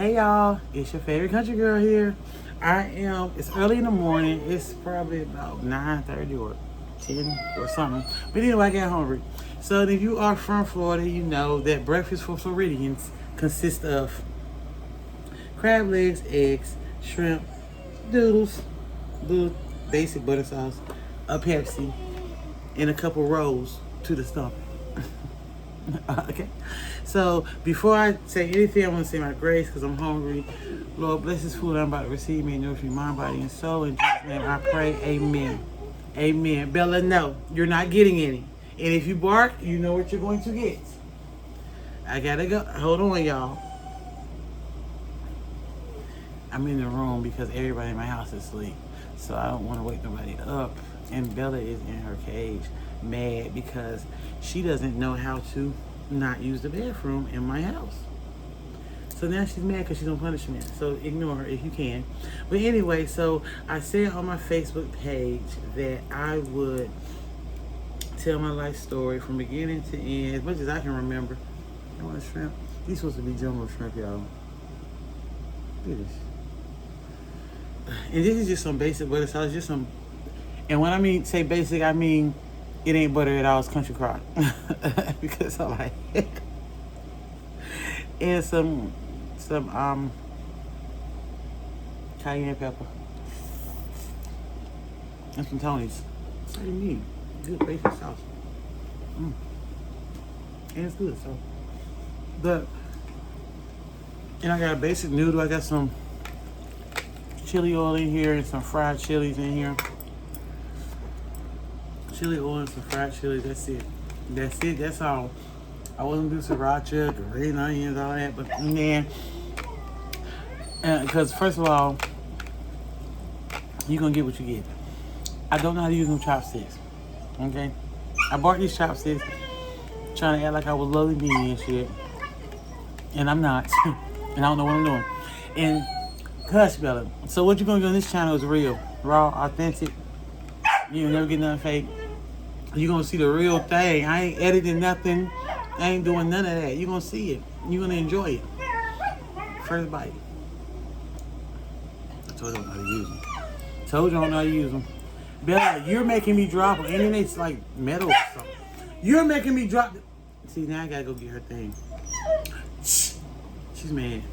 Hey y'all, it's your favorite country girl here. It's early in the morning. It's probably about 9:30 or 10 or something. But anyway, I got hungry. So if you are from Florida, you know that breakfast for Floridians consists of crab legs, eggs, shrimp, noodles, little basic butter sauce, a Pepsi, and a couple rolls to the stomach. Okay. So before I say anything, I want to say my grace because I'm hungry. Lord, bless this food I'm about to receive. May it nourish me, mind, body, and soul. In Jesus' name I pray. Amen. Amen. Bella, no, you're not getting any. And if you bark, you know what you're going to get. I gotta go. Hold on, y'all. I'm in the room because everybody in my house is asleep. So I don't want to wake nobody up. And Bella is in her cage, mad because she doesn't know how to not use the bathroom in my house. So now she's mad because she's on punishment. So ignore her if you can. But anyway, so I said on my Facebook page that I would tell my life story from beginning to end, as much as I can remember. I want shrimp. These supposed to be jumbo shrimp, y'all. Look at this. And this is just some basic butter sauce, just some. And when I mean say basic, I mean it ain't butter at all. It's country crock because I like it. And some cayenne pepper and some Tony's. That's all you need. Good basic sauce. And it's good. So and I got a basic noodle. I got some chili oil in here and some fried chilies in here. Chili oil and some fried chilies. That's it. That's all. I wasn't do sriracha, green onions, all that, but man, because first of all, you're gonna get what you get. I don't know how to use them chopsticks. Okay, I bought these chopsticks, trying to act like I was Lovely Beanie and shit, and I'm not, and I don't know what I'm doing. And hush, Bella. So what you're gonna do on this channel is real, raw, authentic. You'll never get nothing fake. You're gonna see the real thing. I ain't editing nothing. I ain't doing none of that. You're gonna see it. You're gonna enjoy it. First bite. I told you I don't know how to use them. Told you I don't know how to use them. Bella, you're making me drop them. And then it's like metal or something. You're making me drop. See, now I gotta go get her thing. She's mad.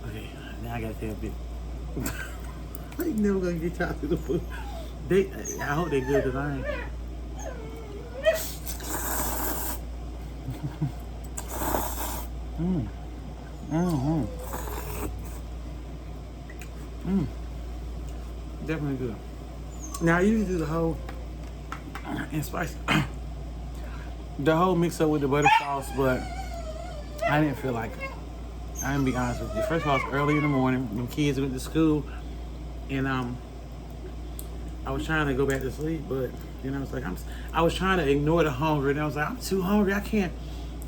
Okay, now I gotta take a bit. I ain't never gonna get y'all to the food. I hope they good because I ain't. Definitely good. Now I usually do the whole and spicy, the whole mix up with the butter sauce, but I didn't feel like it. I'm gonna be honest with you. First of all, it's early in the morning. When kids went to school, and I was trying to go back to sleep, but I was like, I was trying to ignore the hunger, and I was like, I'm too hungry. I can't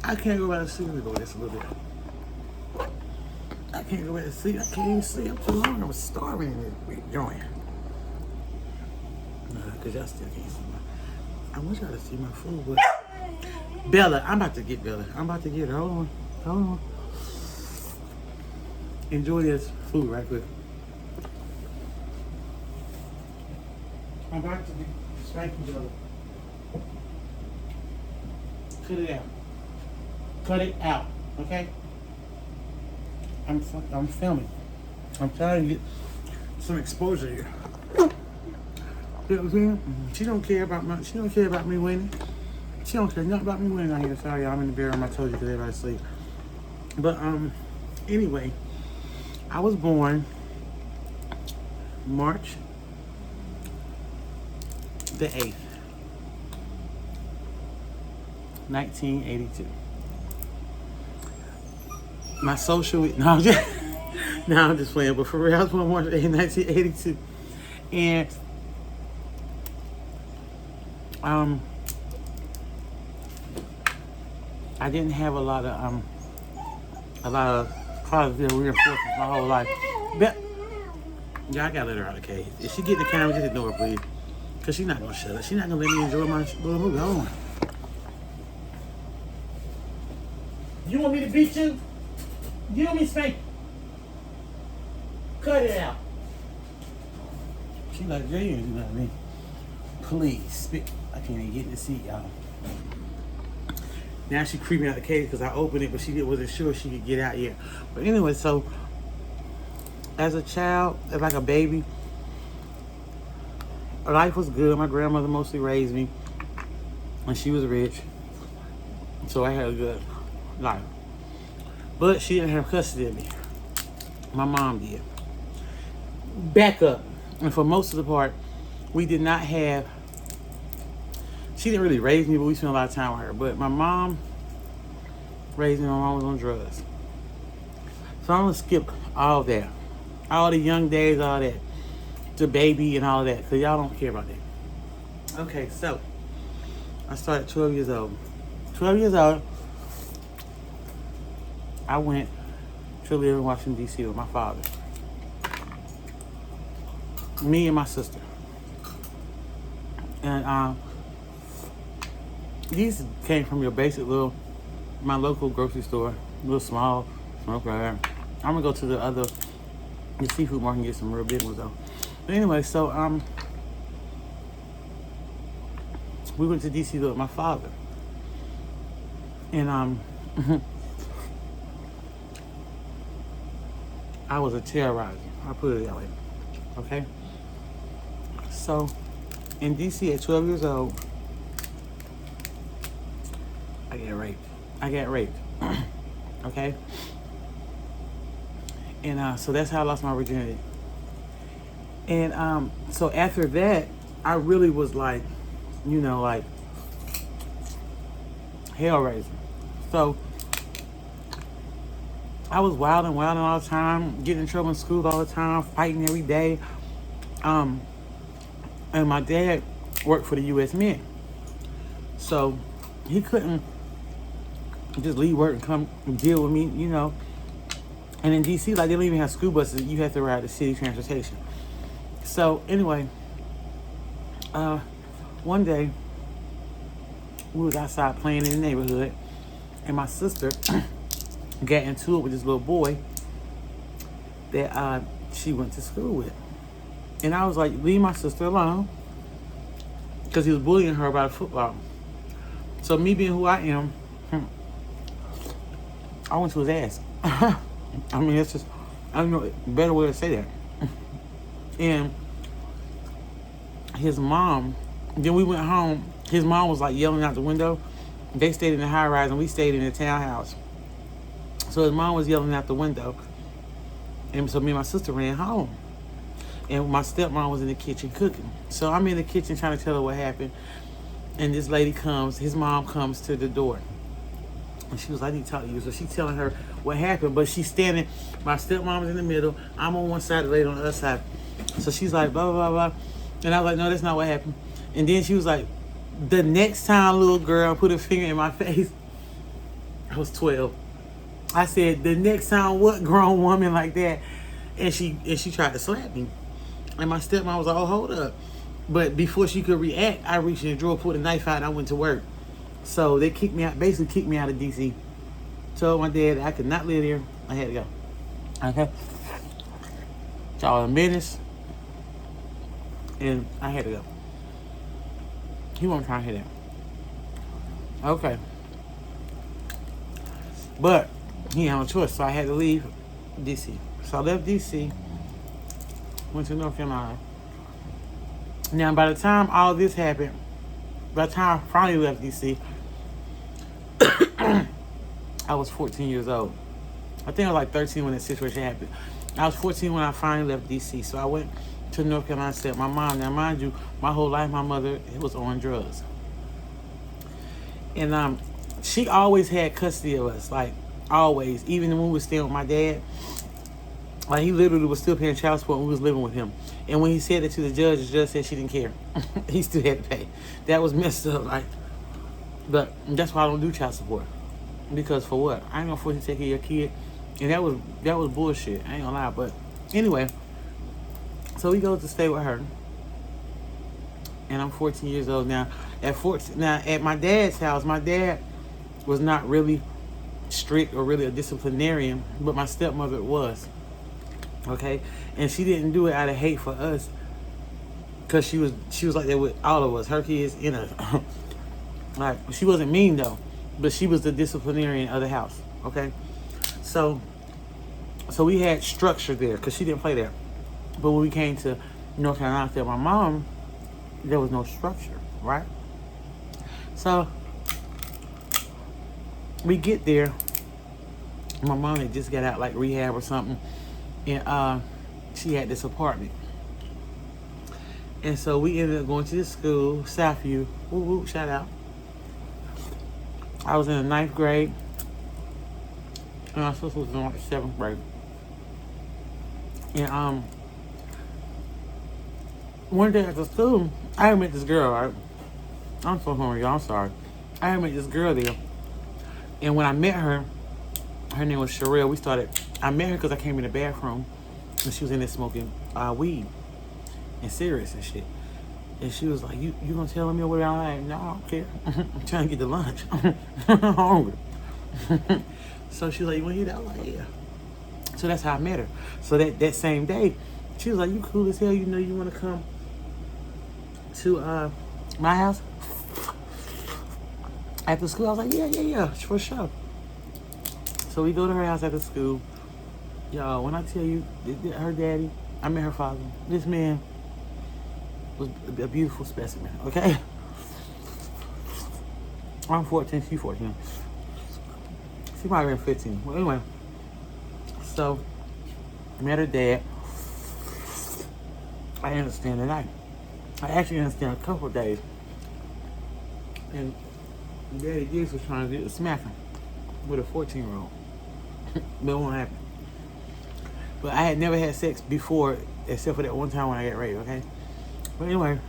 go back to sleep. Let me go just a little bit. I can't go back to sleep. I can't even sleep. I'm too hungry. I was starving in this joint. Because y'all still can't see I want y'all to see my food, but Bella, I'm about to get Bella. I'm about to get her. Hold on. Enjoy this food right quick. I'm about to be spanking Bella. Cut it out. Cut it out, okay? I'm filming. I'm trying to get some exposure here. You know what I'm saying? She don't care about me winning. She don't care nothing about me winning out here. Sorry, I'm in the bedroom. I told you because everybody's asleep. But anyway, I was born March the 8th, 1982. My social, I'm just playing, but for real, I was born March 8th, 1982. And I didn't have a lot of positive reinforcement my whole life. But yeah, I gotta let her out of the cage. If she get in the camera, just ignore her, please. Cause she's not gonna shut up. She's not gonna let me enjoy my little movie. Hold on. You want me to beat you? You want me to spank? Cut it out. She like, Jay, you know what I mean? Please, spit. I can't even get in the seat, y'all. Now she creeping out the cage because I opened it, but she wasn't sure she could get out yet. But anyway, so as a child, as like a baby, life was good. My grandmother mostly raised me, and she was rich, so I had a good life. But she didn't have custody of me. My mom did. Back up, and for most of the part, we did not have. She didn't really raise me, but we spent a lot of time with her. But my mom raised me. My mom was on drugs. So I'm going to skip all that. All the young days, all that. The baby and all that. Because y'all don't care about that. Okay, so I started 12 years old. 12 years old, I went to live in Washington, D.C. with my father. Me and my sister. And these came from your basic my local grocery store, little small, smoke right there. I'm gonna go to the seafood market and get some real big ones though. But anyway, so we went to DC with my father, and I was a terrorizer. I put it that way. Okay. So in DC at 12 years old. I got raped. Okay? And so that's how I lost my virginity. And so after that, I really was like, like hell raising. So I was wilding all the time, getting in trouble in school all the time, fighting every day. And my dad worked for the U.S. Mint. So he couldn't just leave work and come and deal with me, And in DC, like, they don't even have school buses. You have to ride the city transportation. So anyway, one day we was outside playing in the neighborhood, and my sister got into it with this little boy that she went to school with. And I was like, leave my sister alone, because he was bullying her about football. So me being who I am, I went to his ass. I mean, it's just, I don't know a better way to say that. And his mom, then we went home. His mom was like yelling out the window. They stayed in the high rise and we stayed in the townhouse. So his mom was yelling out the window. And so me and my sister ran home. And my stepmom was in the kitchen cooking. So I'm in the kitchen trying to tell her what happened. And this lady comes, his mom comes to the door. And she was like, I need to talk to you. So she's telling her what happened, but she's standing, my stepmom is in the middle, I'm on one side, the lady on the other side. So she's like, blah, blah, blah, blah. And I was like, no, that's not what happened. And then she was like, the next time, little girl, put a finger in my face. I was 12. I said, the next time, what grown woman like that? And she tried to slap me. And my stepmom was like, oh, hold up. But before she could react, I reached in the drawer, pulled a knife out, and I went to work. So they kicked me out, basically kicked me out of DC. Told my dad I could not live there. I had to go. Okay? So I was a menace. And I had to go. He wasn't trying to hear that. Okay. But he had no choice, so I had to leave DC. So I left DC, went to North Carolina. Now, by the time all this happened, by the time I finally left DC, I was 14 years old. I think I was like 13 when that situation happened. I was 14 when I finally left DC. So I went to North Carolina to stay with my mom. Now, mind you, my whole life, my mother was on drugs. And she always had custody of us, like, always. Even when we were staying with my dad, like, he literally was still paying child support when we was living with him. And when he said it to the judge said she didn't care. He still had to pay. That was messed up, like. But that's why I don't do child support. Because for what? I ain't gonna force you to take care of your kid. And that was bullshit. I ain't gonna lie. But anyway, so we go to stay with her. And I'm 14 years old now. At my dad's house, my dad was not really strict or really a disciplinarian, but my stepmother was. Okay, and she didn't do it out of hate for us, cause she was like that with all of us, her kids in us. Like, she wasn't mean though, but she was the disciplinarian of the house. Okay, so we had structure there, cause she didn't play there. But when we came to North Carolina with my mom, there was no structure, right? So we get there. My mom had just got out like rehab or something, and she had this apartment. And so we ended up going to this school, Southview. Woo woo, shout out. I was in the 9th grade, and my sister was in like 7th grade. And one day at the school, I had met this girl, right? I'm so hungry, y'all, I'm sorry. I had met this girl there. And when I met her, her name was Sherelle. I met her because I came in the bathroom, and she was in there smoking weed and cigarettes and shit. And she was like, you gonna tell me what I'm like? No, I don't care. I'm trying to get to lunch. I'm hungry. So she was like, you wanna eat that? I was like, yeah. So that's how I met her. So that same day, she was like, you cool as hell, you know you wanna come to my house after school? I was like, yeah, for sure. So we go to her house after school. Y'all, when I tell you, her daddy, I met her father. This man was a beautiful specimen, okay? I'm 14, she's 14. She might have been 15. Well, anyway, so I met her dad. I didn't understand the night. I actually understand a couple of days. And Daddy Diggs was trying to smack him with a 14-year-old. But it won't happen. But I had never had sex before, except for that one time when I got raped, okay? But anyway.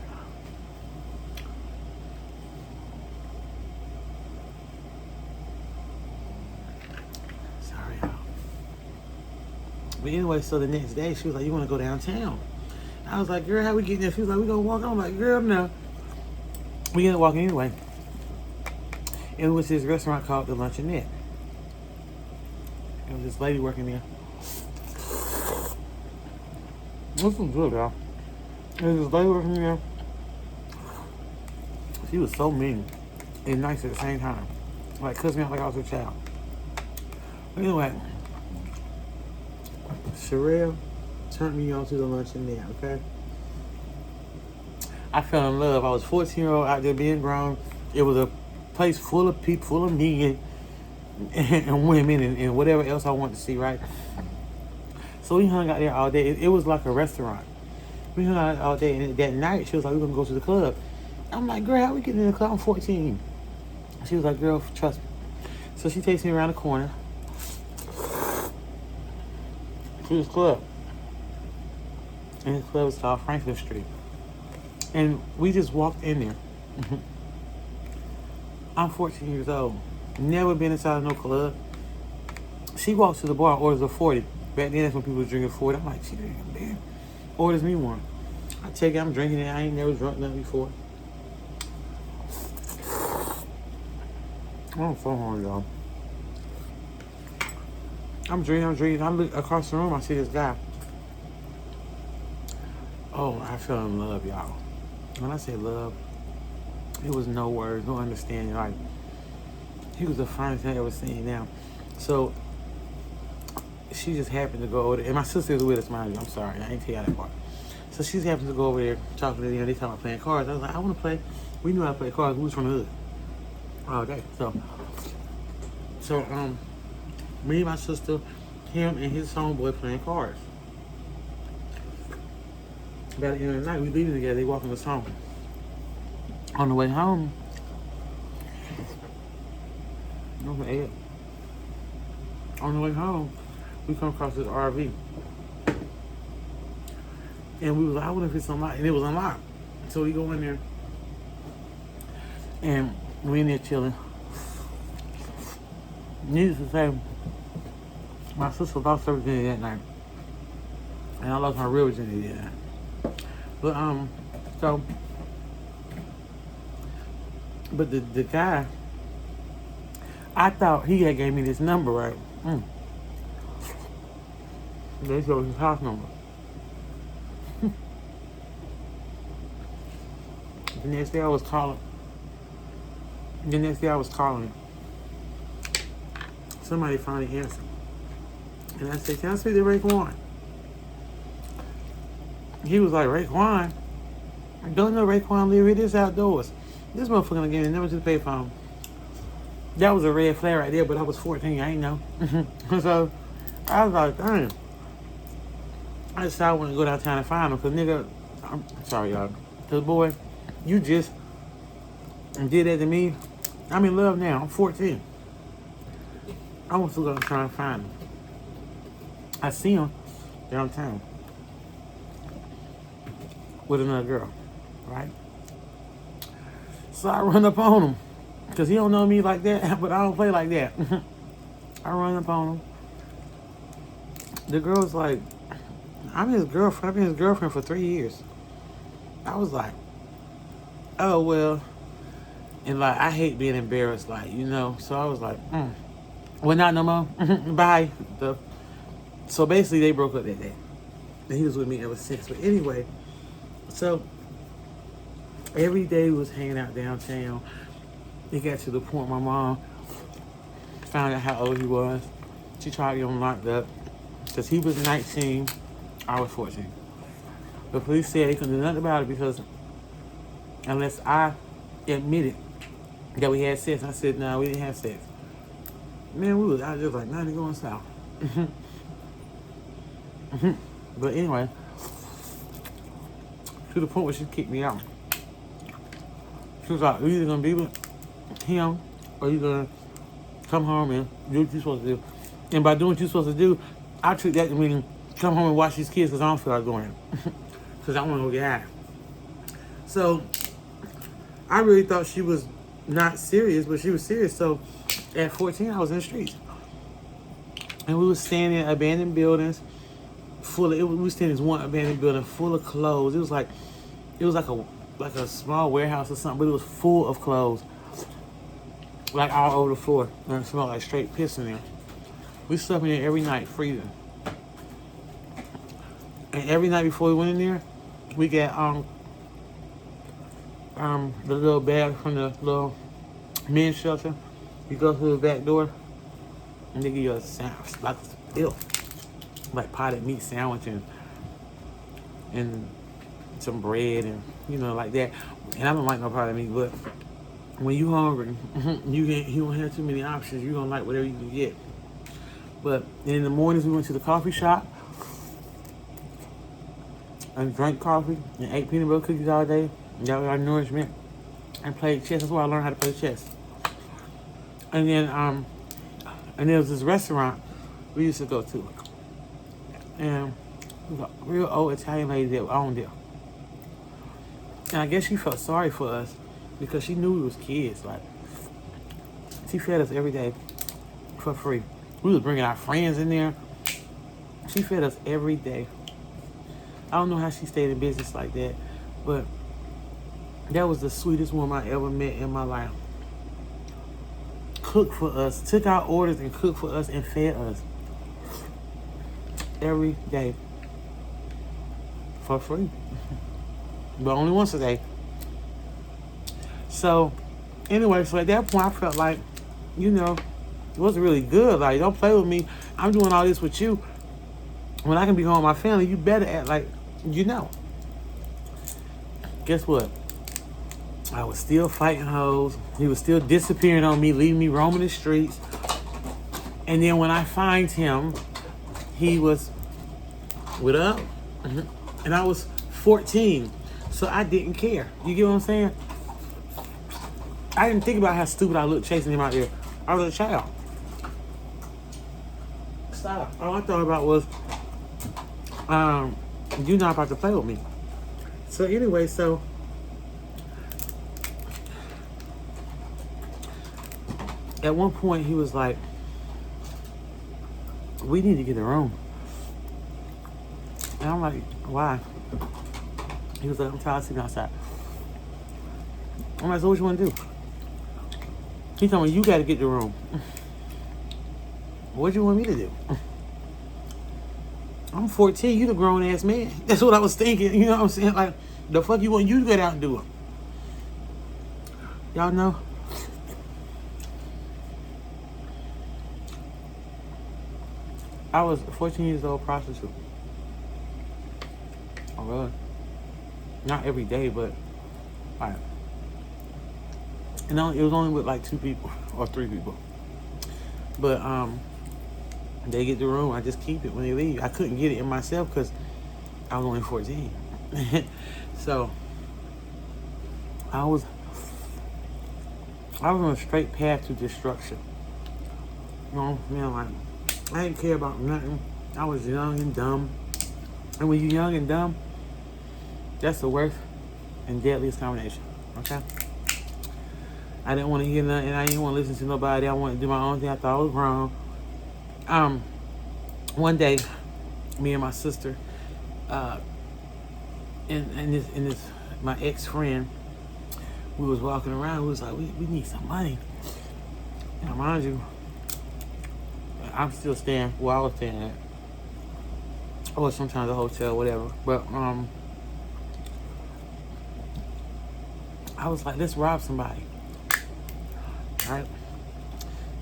Sorry, y'all. But anyway, so the next day, she was like, you want to go downtown? I was like, girl, how we getting there? She was like, we gonna walk. I'm like, girl, no. We ended up walking anyway. And it was this restaurant called The Luncheonette. There was this lady working there. This was good, y'all. There was this lady working there. She was so mean and nice at the same time. Like, cussed me out like I was a child. But anyway, Sherelle turned me on to The Luncheonette, okay? I fell in love. I was 14-year-old out there being grown. It was a place full of people, full of men and women and whatever else I wanted to see, right? So we hung out there all day. It was like a restaurant. We hung out all day, and that night she was like, we're gonna go to the club. I'm like, girl, how we getting in the club? I'm 14. She was like, girl, trust me. So she takes me around the corner to this club. And this club is called Franklin Street. And we just walked in there. I'm 14 years old. Never been inside of no club. She walks to the bar and orders a 40. Back then, that's when people was drinking 40. I'm like, she drinking a beer. Orders me one. I take it, I'm drinking it. I ain't never drunk nothing before. I'm so hungry, y'all. I'm drinking. I look across the room, I see this guy. Oh, I fell in love, y'all. When I say love, it was no words, no understanding. Like, he was the finest thing I ever seen now. So, she just happened to go over there. And my sister was with us, mind you. I'm sorry, I ain't tell you that part. So she just happened to go over there talking to them. They talking about playing cards. I was like, I want to play. We knew how to play cards. We was from the hood all day. So, me and my sister, him and his homeboy playing cards. By the end of the night, we leaving together. They walking us home. On the way home, on the way home, we come across this RV. And we was like, I wonder if it's unlocked. And it was unlocked. So we go in there. And we in there chilling. Needless to say, my sister lost her virginity that night. And I lost my real virginity that night. But, but the guy, I thought he had gave me this number, right? This was his house number. The next day I was calling. Somebody finally answered. And I said, can I speak to Raekwon? He was like, Raekwon? Don't know Raekwon live here. This outdoors. This motherfucker gonna give me the number to the payphone. That was a red flag right there, but I was 14. I ain't know. So I was like, dang. I decided I want to go downtown and find him. Because, nigga, I'm sorry, y'all. Because, boy, you just did that to me. I'm in love now. I'm 14. I want to go and try and find him. I see him downtown with another girl, right? So I run up on him. Because he don't know me like that, but I don't play like that. I run up on him. The girl's like, I'm his girlfriend. I've been his girlfriend for 3 years. I was like, oh, well. And, like, I hate being embarrassed, like, you know. So I was like, well, not no more. Bye. So basically, they broke up that day. And he was with me ever since. But anyway, so every day we was hanging out downtown. It got to the point my mom found out how old he was. She tried to get him locked up. Because he was 19, I was 14. The police said they couldn't do nothing about it because unless I admitted that we had sex, I said, no, we didn't have sex. Man, we was out just like 90 going south. But anyway, to the point where she kicked me out. She was like, you're either going to be with him or you're going to come home and do what you're supposed to do. And by doing what you're supposed to do, I took that to mean come home and watch these kids because I don't feel like doing it. Because I want to go get high. So I really thought she was not serious, but she was serious. So at 14, I was in the streets. And we were staying in abandoned buildings we were staying in this one abandoned building full of clothes. It was like a small warehouse or something, but it was full of clothes. Like all over the floor. And it smelled like straight piss in there. We slept in there every night, freezing. And every night before we went in there, we got the little bag from the little men's shelter. You go through the back door, and they give you a sandwich, like potted meat sandwich and some bread and like that. And I don't like no potted meat, but when you hungry, you don't have too many options. You gonna like whatever you can get. But in the mornings, we went to the coffee shop and drank coffee and ate peanut butter cookies all day. And that was our nourishment. And played chess. That's where I learned how to play chess. And then there was this restaurant we used to go to. And it was a real old Italian lady that owned it. And I guess she felt sorry for us because she knew we was kids. Like, she fed us every day for free. We was bringing our friends in there. She fed us every day. I don't know how she stayed in business like that, but that was the sweetest woman I ever met in my life. Cooked for us, took our orders and cooked for us and fed us every day for free, but only once a day. So anyway, so at that point I felt like, it wasn't really good. Like, don't play with me. I'm doing all this with you. When I can be home with my family, you better act like you know. Guess what? I was still fighting hoes. He was still disappearing on me, leaving me roaming the streets. And then when I find him, he was with up. And I was 14. So I didn't care. You get what I'm saying? I didn't think about how stupid I looked chasing him out there. I was a child. Stop. All I thought about was, you're not about to play with me. So anyway, at one point he was like, we need to get a room. And I'm like, why? He was like, I'm tired of sitting outside. I'm like, so what you want to do? He told me, you got to get the room. What do you want me to do? I'm 14. You the grown ass man. That's what I was thinking. You know what I'm saying? Like, the fuck you want you to get out and do it? Y'all know? I was a 14 years old prostitute. Oh, really? Not every day, but like, and it was only with like 2 people or 3 people. But they get the room. I just keep it when they leave. I couldn't get it in myself because I was only 14. So I was on a straight path to destruction. You know, man, like I didn't care about nothing. I was young and dumb. And when you're young and dumb, that's the worst and deadliest combination. Okay? I didn't want to hear nothing. I didn't want to listen to nobody. I wanted to do my own thing. I thought I was wrong. One day, me and my sister, and my ex-friend, we was walking around. We was like, we need some money. And mind you, I'm still staying where I was staying at. Or sometimes a hotel, whatever. But I was like, let's rob somebody. Right?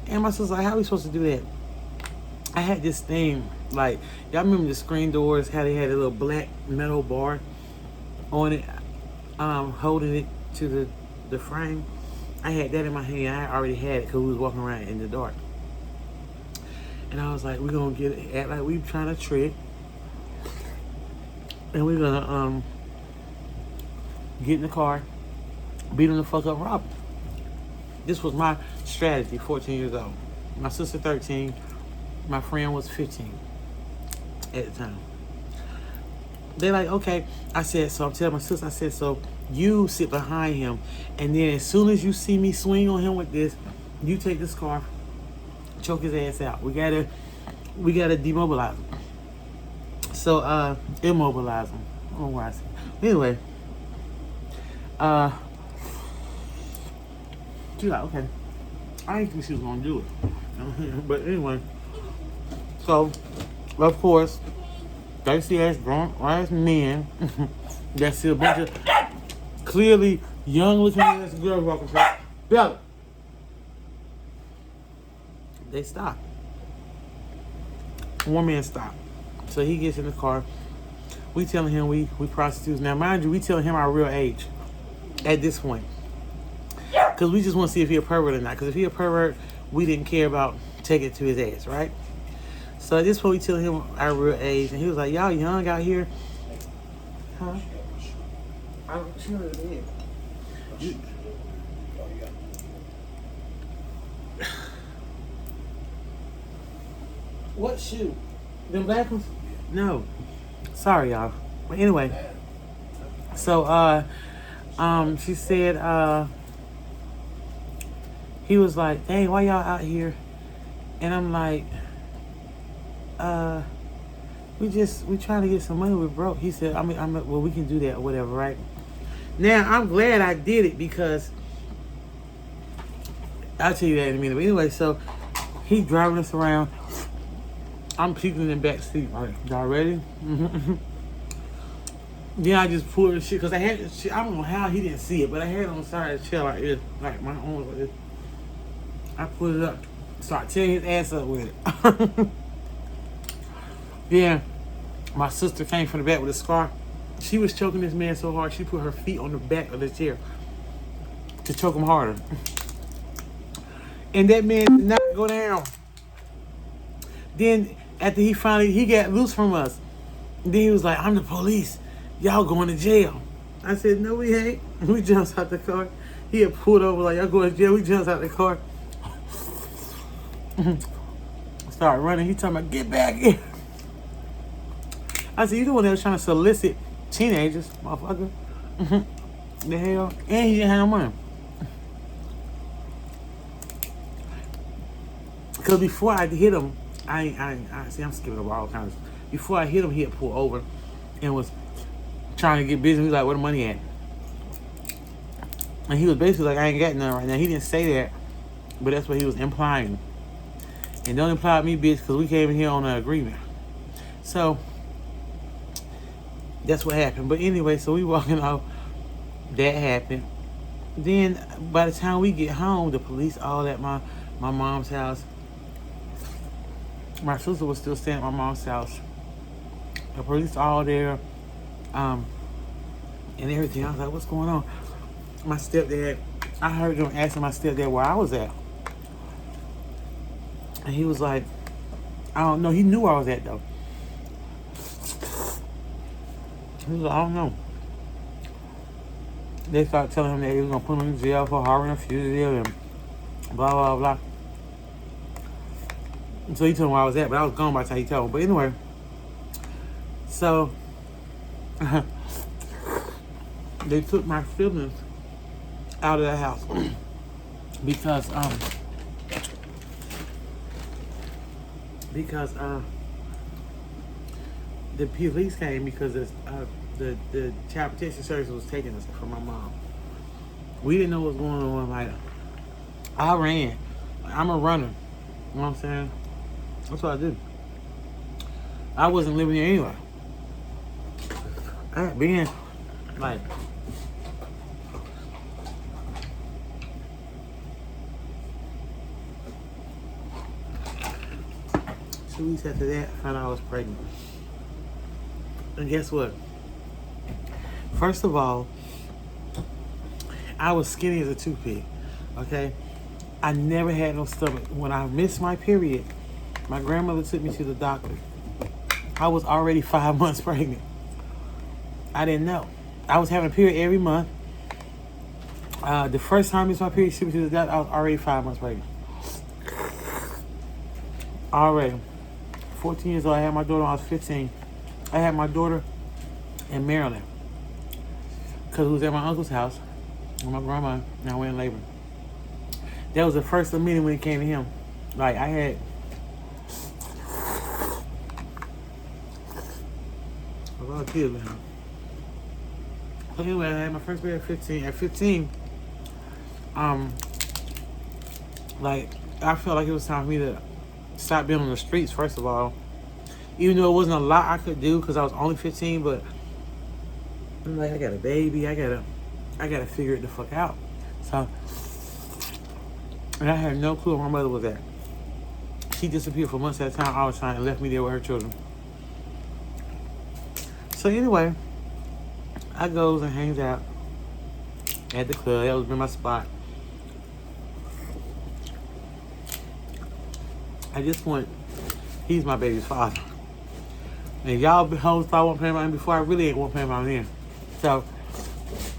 And my sister's like, how are we supposed to do that? I had this thing, like, y'all remember the screen doors, how they had a little black metal bar on it, holding it to the frame? I had that in my hand. I already had it because we was walking around in the dark. And I was like, we're going to act like we trying to trick. And we're going to get in the car, beat them the fuck up, rob them. This was my strategy, 14 years old. My sister 13, my friend was 15 at the time. They're like, okay. I said, so I'm telling my sister, I said, so you sit behind him, and then as soon as you see me swing on him with this, you take the scarf, choke his ass out. We gotta demobilize him. So immobilize him. I don't know why I said. Anyway, she's like, okay. I didn't think she was gonna do it. But anyway, so of course, thirsty ass, drunk ass men that see a bunch of clearly young looking ass girls walking past. Bella. They stop. One man stopped. So he gets in the car. We telling him we prostitutes. Now mind you, we telling him our real age at this point. Because we just want to see if he a pervert or not. Because if he a pervert, we didn't care about taking it to his ass, right? So at this point, we tell him our real age. And he was like, y'all young out here. Huh? I'm sure it is. What shoe? Them black ones? No. Sorry, y'all. But anyway. So, she said, he was like, dang, why y'all out here? And I'm like, we trying to get some money. We're broke. He said, well, we can do that or whatever, right? Now, I'm glad I did it because I'll tell you that in a minute. But anyway, so he driving us around. I'm peeking in the back seat. All right, y'all ready? Then I just pulled the shit because I had the shit. I don't know how he didn't see it, but I had it on the side of the chair like this, like my arms like this. I put it up, start tearing his ass up with it. Then my sister came from the back with a scarf. She was choking this man so hard, she put her feet on the back of the chair to choke him harder. And that man did not go down. Then after he got loose from us. Then he was like, I'm the police. Y'all going to jail. I said, no, we ain't. We jumped out the car. He had pulled over like, y'all going to jail. We jumped out the car. Started running. He talking about, get back here. I said, you the one that was trying to solicit teenagers, motherfucker. The hell? And he didn't have no money. Because before I hit him, I see, I'm skipping over all kinds. Before I hit him, he had pulled over and was trying to get busy. He was like, where the money at? And he was basically like, I ain't got none right now. He didn't say that. But that's what he was implying. And don't imply me, bitch, because we came in here on an agreement. So, that's what happened. But anyway, so we walking off. That happened. Then, by the time we get home, the police all at my mom's house. My sister was still staying at my mom's house. The police all there. And everything. I was like, what's going on? My stepdad, I heard them asking my stepdad where I was at. And he was like, I don't know. He knew where I was at, though. He was like, I don't know. They started telling him that he was going to put him in jail for harboring a fugitive and blah, blah, blah. And so he told him where I was at, but I was gone by the time he told him. But anyway, so they took my siblings out of the house because the police came because the child protection service was taking us from my mom. We didn't know what was going on. Like, I ran. I'm a runner. You know what I'm saying? That's what I do. I wasn't living there anyway. I had been like 2 weeks after that, I found out I was pregnant. And guess what? First of all, I was skinny as a toothpick, okay? I never had no stomach. When I missed my period, my grandmother took me to the doctor. I was already 5 months pregnant. I didn't know. I was having a period every month. The first time I missed my period, she took me to the doctor, I was already 5 months pregnant. Already. 14 years old, I had my daughter when I was 15. I had my daughter in Maryland because it was at my uncle's house with my grandma, and I went in labor. That was the first meeting when it came to him. Like, I had a lot of kids with him. So anyway, I had my first baby at 15. At 15, like, I felt like it was time for me to stop being on the streets, first of all. Even though it wasn't a lot I could do because I was only 15, but I'm like, I got a baby, I gotta figure it the fuck out. So, and I had no clue where my mother was at. She disappeared for months at a time all the time and left me there with her children. So anyway, I goes and hangs out at the club. That was been my spot. At this point, he's my baby's father. And y'all hoes thought I wasn't paying my before. I really ain't wasn't paying my in. So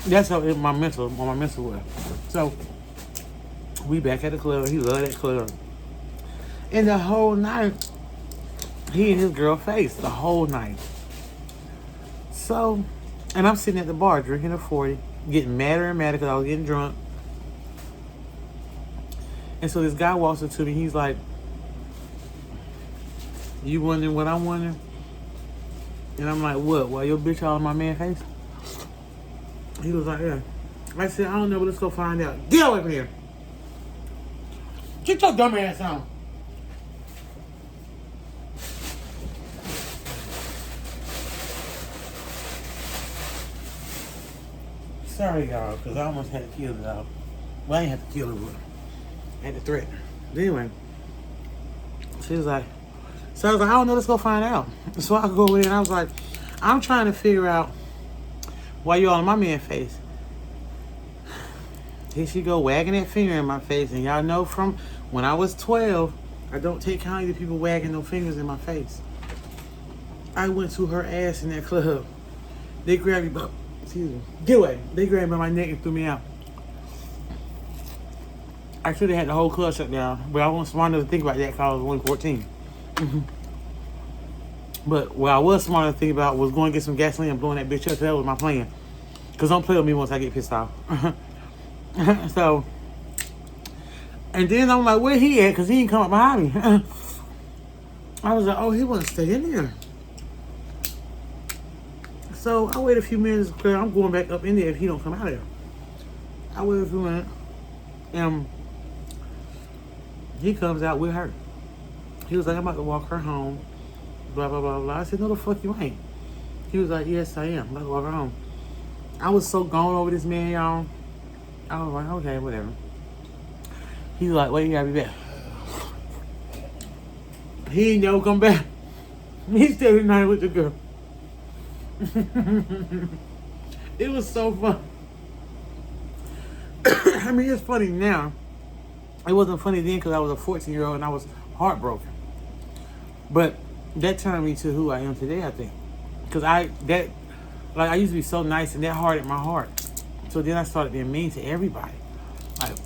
that's how my mental was. So we back at the club. He loved that club. And the whole night, he and his girl faced the whole night. So, and I'm sitting at the bar drinking a 40, getting madder and madder because I was getting drunk. And so this guy walks up to me. He's like, "You wondering what I'm wondering?" And I'm like, "What? Why your bitch all in my man's face?" He was like, "Yeah." I said, "I don't know, but let's go find out." Get away from here. Get your dumb ass on. Sorry, y'all, because I almost had to kill it out. Well, I ain't have to kill her, but I had to threaten her. But anyway, she was like, so I was like, I don't know, let's go find out. So I go in and I was like, I'm trying to figure out why you all in my man's face. Here she go wagging that finger in my face. And y'all know from when I was 12, I don't take kindly to people wagging no fingers in my face. I went to her ass in that club. They grabbed me by, excuse me, get away. They grabbed me by my neck and threw me out. I should have had the whole club shut down, but I wasn't smart enough to think about that because I was only 14. But what I was smart enough to think about was going to get some gasoline and blowing that bitch up. That was my plan. Because don't play with me once I get pissed off. So, and then I'm like, where he at? Because he didn't come up behind me. I was like, oh, he want to stay in there. So I wait a few minutes because I'm going back up in there if he don't come out of there. I wait a few minutes. He comes out with her. He was like, I'm about to walk her home. Blah, blah, blah, blah. I said, no, the fuck you ain't. He was like, yes, I am. I'm about to walk her home. I was so gone over this man, y'all. I was like, okay, whatever. He was like, wait, you gotta be back. He ain't never come back. He stayed the night with the girl. It was so fun. I mean, it's funny now. It wasn't funny then because I was a 14-year-old and I was heartbroken. But that turned me to who I am today, I think. Because I used to be so nice and that hard at my heart. So then I started being mean to everybody. Like,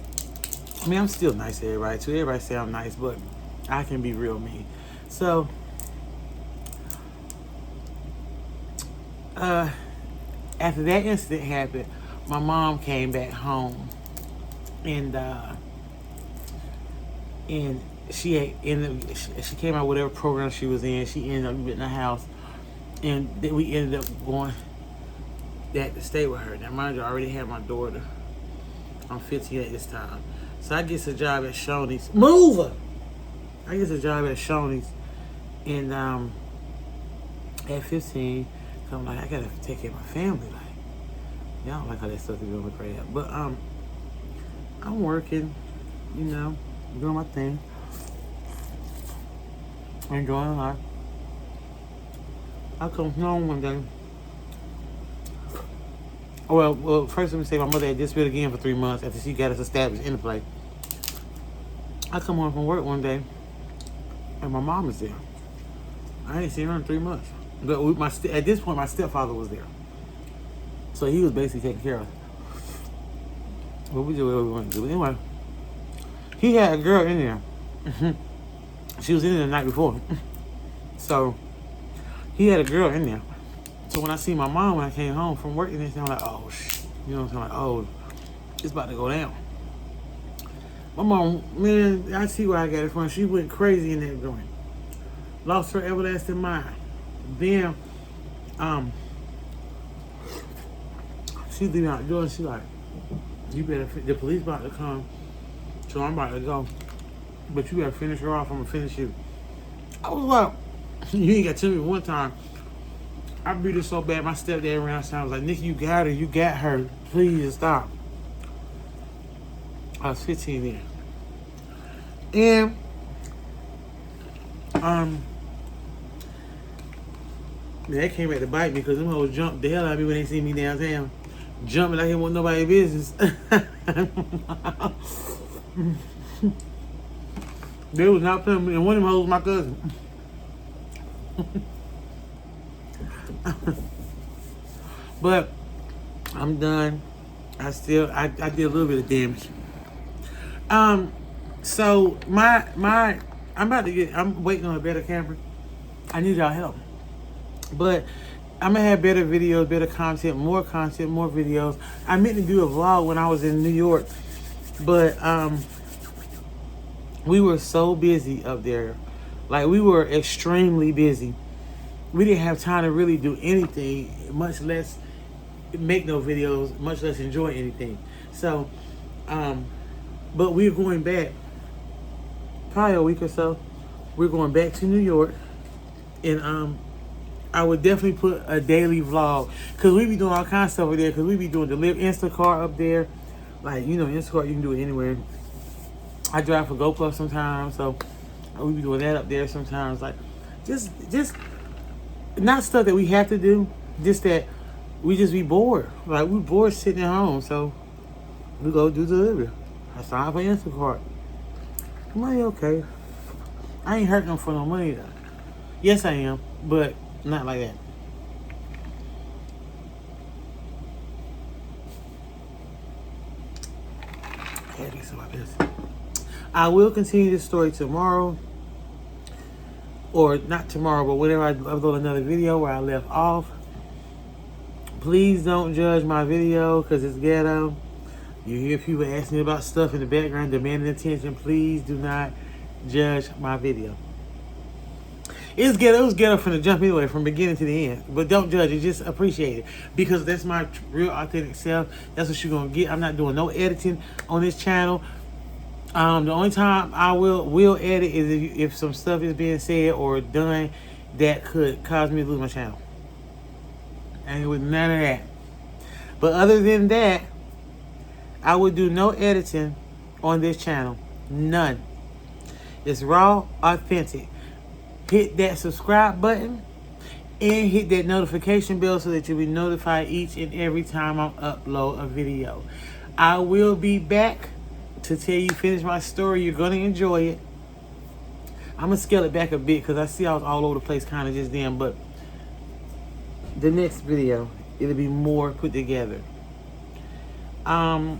I mean, I'm still nice to everybody too. Everybody say I'm nice, but I can be real mean. So, after that incident happened, my mom came back home, and she came out whatever program she was in. She ended up getting a house, and then we ended up going to stay with her. Now, mind you, I already had my daughter. I'm 15 at this time, so I get a job at Shoney's. Move! I get a job at Shoney's, and at 15, so I'm like, I gotta take care of my family. Like, y'all don't like how that stuff is going crazy. But I'm working, you know, doing my thing, enjoying life. I come home one day. Well, first let me say my mother had disappeared again for 3 months after she got us established in the place. I come home from work one day, and my mom is there. I ain't seen her in 3 months. But at this point, my stepfather was there. So he was basically taking care of us. What we do, what we want to do. But anyway, he had a girl in there. She was in there the night before. So he had a girl in there. So when I see my mom when I came home from work and everything, I'm like, oh, shit. You know what I'm saying? Like, oh, it's about to go down. My mom, man, I see where I got it from. She went crazy in that joint. Lost her everlasting mind. Then, she's leaving out the door and she's like, you better, the police about to come, so I'm about to go. But you better finish her off, I'm gonna finish you. I was like, you ain't got to me one time. I beat her so bad, my stepdad ran outside. I was like, Nick, you got her, you got her. Please stop. I was 15 then. And, they came back to bite me because them hoes jumped the hell out of me when they see me downtown. Jumping like it wasn't nobody's business. They was not playing with me, and one of them hoes was my cousin. But I'm done. I did a little bit of damage. So I'm waiting on a better camera. I need y'all help. But I'm gonna have better videos, better content, more videos. I meant to do a vlog when I was in New York, but we were so busy up there. Like, we were extremely busy. We didn't have time to really do anything, much less make no videos, much less enjoy anything. So, but we're going back, probably a week or so. We're going back to New York, and I would definitely put a daily vlog, because we be doing all kinds of stuff over there, because we be doing Instacart up there. Like, you know, Instacart, you can do it anywhere. I drive for GoPro sometimes, so we be doing that up there sometimes. Like, just not stuff that we have to do, just that we just be bored. Like, we bored sitting at home, so we go do delivery. I sign up for Instacart. I'm like, okay. I ain't hurting them for no money though. Yes, I am, but not like that. I gotta do something like this. I will continue this story tomorrow. Or not tomorrow, but whenever I upload another video where I left off. Please don't judge my video because it's ghetto. You hear people asking about stuff in the background, demanding attention. Please do not judge my video. It was ghetto from the jump anyway, from beginning to the end. But don't judge it, just appreciate it. Because that's my real authentic self. That's what you're going to get. I'm not doing no editing on this channel. The only time I will edit is if some stuff is being said or done that could cause me to lose my channel. And with none of that. But other than that, I would do no editing on this channel. None. It's raw, authentic. Hit that subscribe button and hit that notification bell so that you'll be notified each and every time I upload a video. I will be back to tell you, finish my story. You're going to enjoy it. I'm going to scale it back a bit because I see I was all over the place kind of just then. But the next video, it'll be more put together. I'm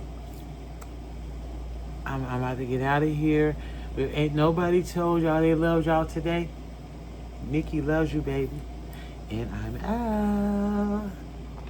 about to get out of here. But ain't nobody told y'all they loved y'all today. Nikki loves you, baby. And I'm out.